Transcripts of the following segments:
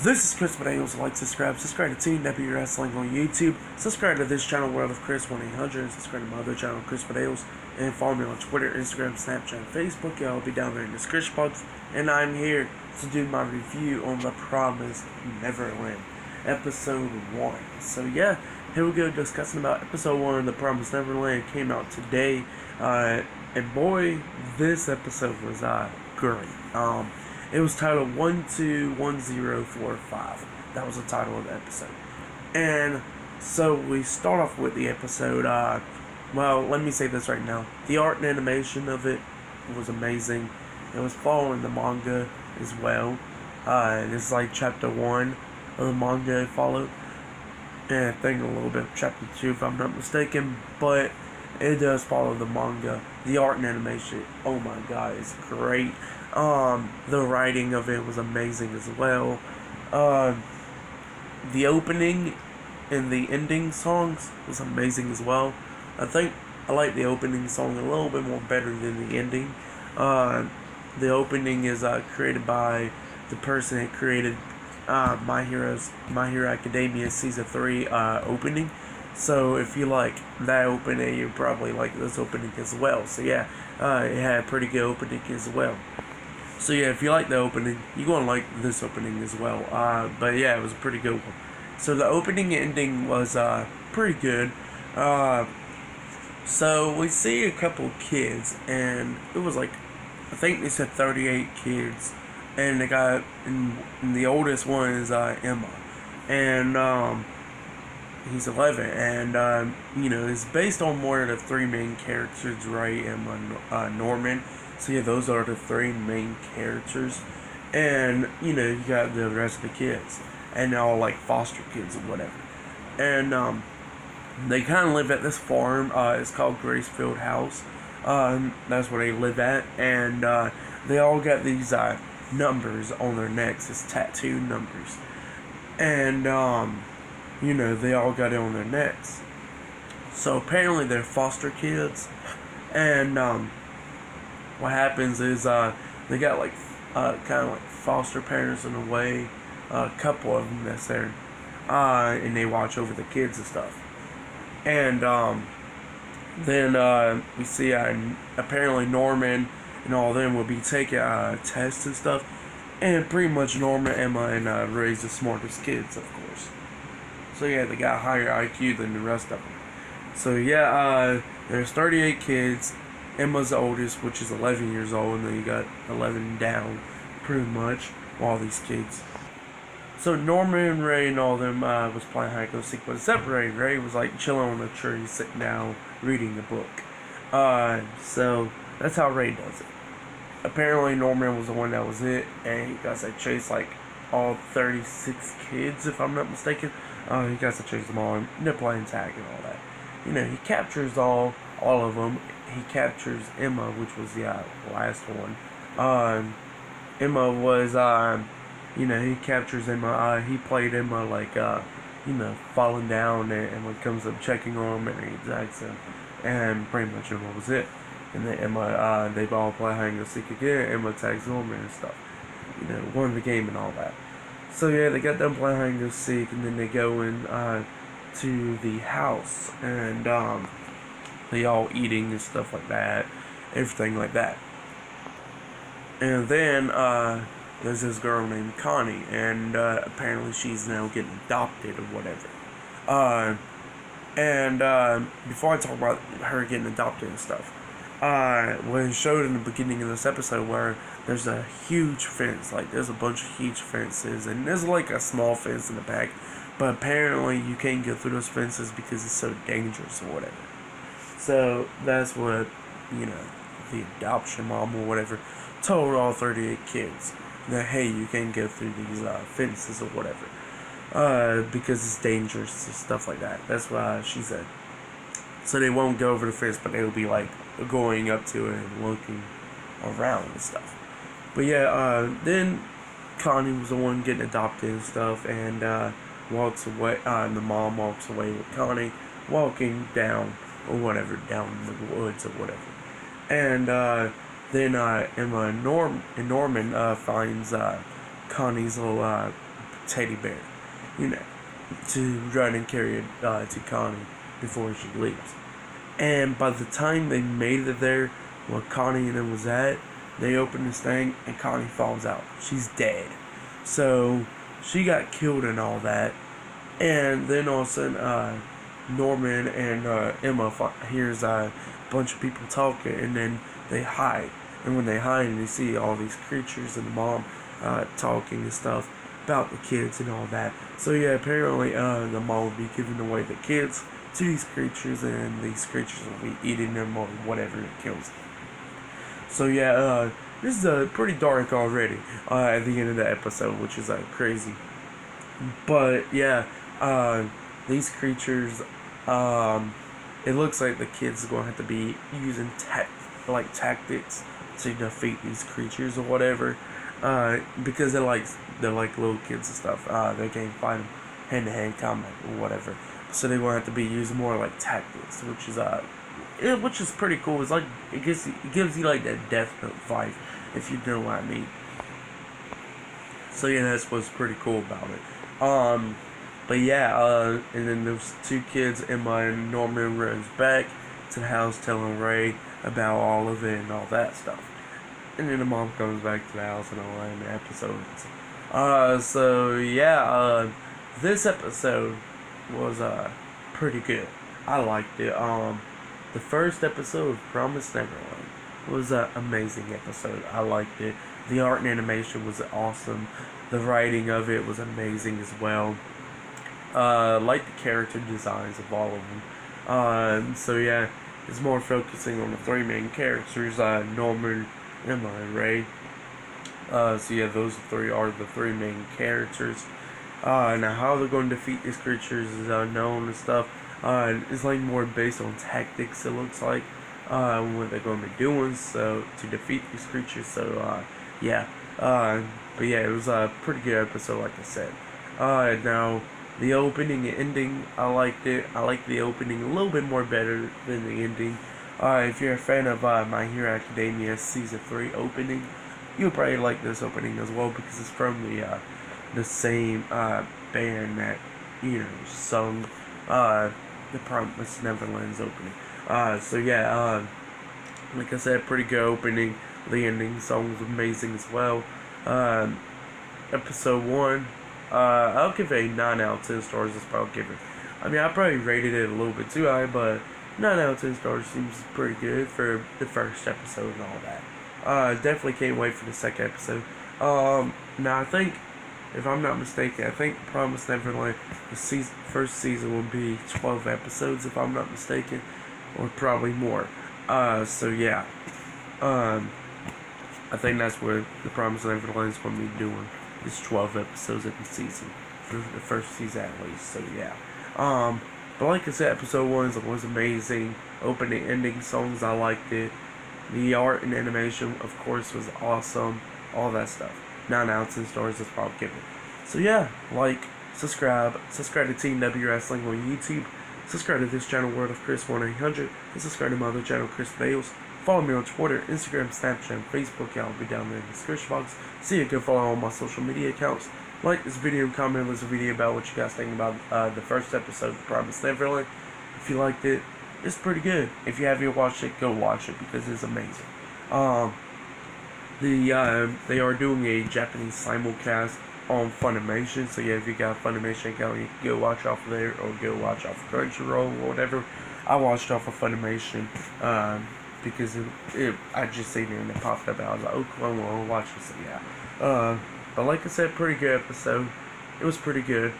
This is Chris Potatoes. Like, subscribe to Team W Wrestling on YouTube. Subscribe to this channel, World of Chris 1-800. Subscribe to my other channel, Chris Potatoes. And follow me on Twitter, Instagram, Snapchat, Facebook. Yeah, I'll be down there in the description box. And I'm here to do my review on The Promised Neverland, Episode 1. So yeah, here we go discussing about Episode 1 of The Promised Neverland. It came out today. And boy, this episode was great. It was titled 121045. That was the title of the episode. And so we start off with the episode. Well, let me say this right now. The art and animation of it was amazing. It was following the manga as well. This is like chapter 1 of the manga it followed. And I think a little bit of chapter 2 if I'm not mistaken. But it does follow the manga. The art and animation, oh my god, it's great. The writing of it was amazing as well. The opening and the ending songs was amazing as well. I think I like the opening song a little bit more better than the ending. The opening is created by the person that created My Hero Academia Season 3 opening. So if you like that opening, you probably like this opening as well. So yeah, it had a pretty good opening as well. So yeah, if you like the opening, you're going to like this opening as well. But yeah, it was a pretty good one. So the opening and ending was pretty good. So we see a couple of kids, and it was like, I think they said 38 kids. And they got, and the oldest one is Emma. And he's 11. And, it's based on one of the three main characters, right? Emma, Norman. So yeah, those are the three main characters, and you got the rest of the kids, and they're all like foster kids or whatever. And they kind of live at this farm. It's called Gracefield House. That's where they live at, and they all got these numbers on their necks. It's tattoo numbers, and they all got it on their necks. So apparently they're foster kids, and what happens is they got like kind of like foster parents in a way, a couple of them that's there, and they watch over the kids and stuff. And then we see apparently Norman and all of them will be taking tests and stuff, and pretty much Norman, Emma, and Ray's the smartest kids, of course. So yeah, they got higher IQ than the rest of them. So yeah, there's 38 kids. Emma's the oldest, which is 11 years old, and then you got 11 down, pretty much, all these kids. So Norman and Ray and all them was playing hide and seek, but except Ray was like chilling on a tree, sitting down, reading a book. So that's how Ray does it. Apparently Norman was the one that was it, and he got to chase like all 36 kids, if I'm not mistaken. He got to chase them all, and they're playing tag and all that. He captures all of them. He captures Emma, which was the last one. Emma was, he captures Emma. He played Emma like, falling down, and Emma comes up checking on him, and he attacks him. And pretty much Emma was it. And then Emma, they all play hide and seek again. Emma tags Norman and stuff. Won the game and all that. So yeah, they got them playing hide and seek, and then they go in to the house, and they all eating and stuff like that, everything like that. And then there's this girl named Connie, and apparently she's now getting adopted or whatever. And before I talk about her getting adopted and stuff, what it showed in the beginning of this episode, where there's a huge fence, like there's a bunch of huge fences, and there's like a small fence in the back, but apparently you can't go through those fences because it's so dangerous or whatever. So that's what, the adoption mom or whatever told all 38 kids, that hey, you can't go through these fences or whatever, because it's dangerous and stuff like that. That's what she said. So they won't go over the fence, but they'll be like going up to it and looking around and stuff. But yeah, then Connie was the one getting adopted and stuff, and walks away. The mom walks away with Connie, walking down or whatever, down in the woods or whatever. And then Emma and Norman finds Connie's little teddy bear, you know, to run and carry it to Connie before she leaves. And by the time they made it there, where Connie and him was at, they open this thing and Connie falls out. She's dead. So she got killed and all that. And then all of a sudden, Norman and Emma hears a bunch of people talking, and then they hide. And when they hide, and they see all these creatures and the mom talking and stuff about the kids and all that. So yeah, apparently the mom will be giving away the kids to these creatures, and these creatures will be eating them or whatever it kills them. So yeah, this is pretty dark already at the end of the episode, which is crazy. But yeah, these creatures, it looks like the kids are going to have to be using tactics to defeat these creatures or whatever, because they're like little kids and stuff. They can't fight them hand-to-hand combat or whatever. So they're going to have to be using more like tactics, which is pretty cool. It's like it gives you like that Death Note vibe, if you know what I mean. So yeah, that's what's pretty cool about it. But yeah, and then those two kids, Emma and Norman, runs back to the house telling Ray about all of it and all that stuff. And then the mom comes back to the house and all that, and the episode ends. So yeah, this episode was pretty good. I liked it. The first episode of Promised Neverland was an amazing episode. I liked it. The art and animation was awesome. The writing of it was amazing as well. Like the character designs of all of them. So yeah, it's more focusing on the three main characters, Norman, Emma, and Ray. So yeah, those three are the three main characters. Now how they're going to defeat these creatures is unknown and stuff. It's like more based on tactics, it looks like, what they're going to be doing so to defeat these creatures. So yeah, but yeah, it was a pretty good episode, like I said. Now the opening and ending, I liked it. I liked the opening a little bit more better than the ending. If you're a fan of My Hero Academia Season 3 opening, you'll probably like this opening as well, because it's from the same band that, sung the Promised Neverland's opening. So yeah, like I said, pretty good opening. The ending song was amazing as well. Episode 1, I'll give it a 9 out of 10 stars. That's what I'll give it. I mean, I probably rated it a little bit too high, but 9 out of 10 stars seems pretty good for the first episode and all that. Definitely can't wait for the second episode. Now I think, if I'm not mistaken, I think Promised Neverland, the first season will be 12 episodes, if I'm not mistaken, or probably more. So yeah, I think that's what the Promised Neverland is going to be doing. It's 12 episodes every season, for the first season at least. So yeah, but like I said, episode 1 was amazing. Opening, ending songs, I liked it. The art and animation, of course, was awesome. All that stuff. 9 out of 10 stars, that's what I'll give it. So yeah, like, subscribe to Team W Wrestling on YouTube, subscribe to this channel, World of Chris 1-800, and subscribe to my other channel, Chris Bales. Follow me on Twitter, Instagram, Snapchat, and Facebook. I'll be down there in the description box. So you can follow all my social media accounts. Like this video and comment on this video about what you guys think about the first episode of Promised Neverland. If you liked it, it's pretty good. If you haven't watched it, go watch it, because it's amazing. They are doing a Japanese simulcast on Funimation, so yeah, if you got a Funimation account, you can go watch off of there, or go watch off of Crunchyroll or whatever. I watched off of Funimation, because I just seen it and it popped up, and I was like, oh, cool, I want to watch this. So yeah, but like I said, pretty good episode. It was pretty good.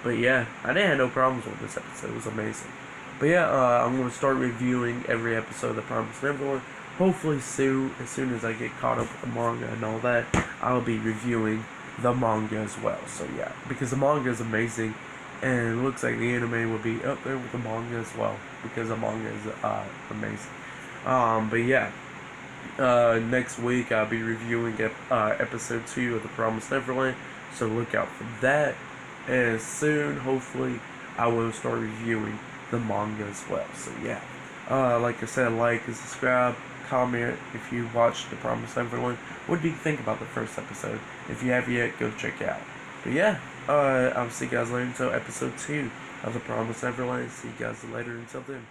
But yeah, I didn't have no problems with this episode. It was amazing. But yeah, I'm going to start reviewing every episode of The Promised Neverland. Hopefully soon, as soon as I get caught up with the manga and all that, I'll be reviewing the manga as well. So yeah, because the manga is amazing, and it looks like the anime will be up there with the manga as well, because the manga is amazing. But yeah, next week I'll be reviewing episode 2 of The Promised Neverland, so look out for that. And soon, hopefully, I will start reviewing the manga as well. So yeah, like I said, like and subscribe, comment if you watched The Promised Neverland. What do you think about the first episode? If you have yet, go check it out. But yeah, I'll see you guys later until episode 2 of The Promised Neverland. See you guys later until then.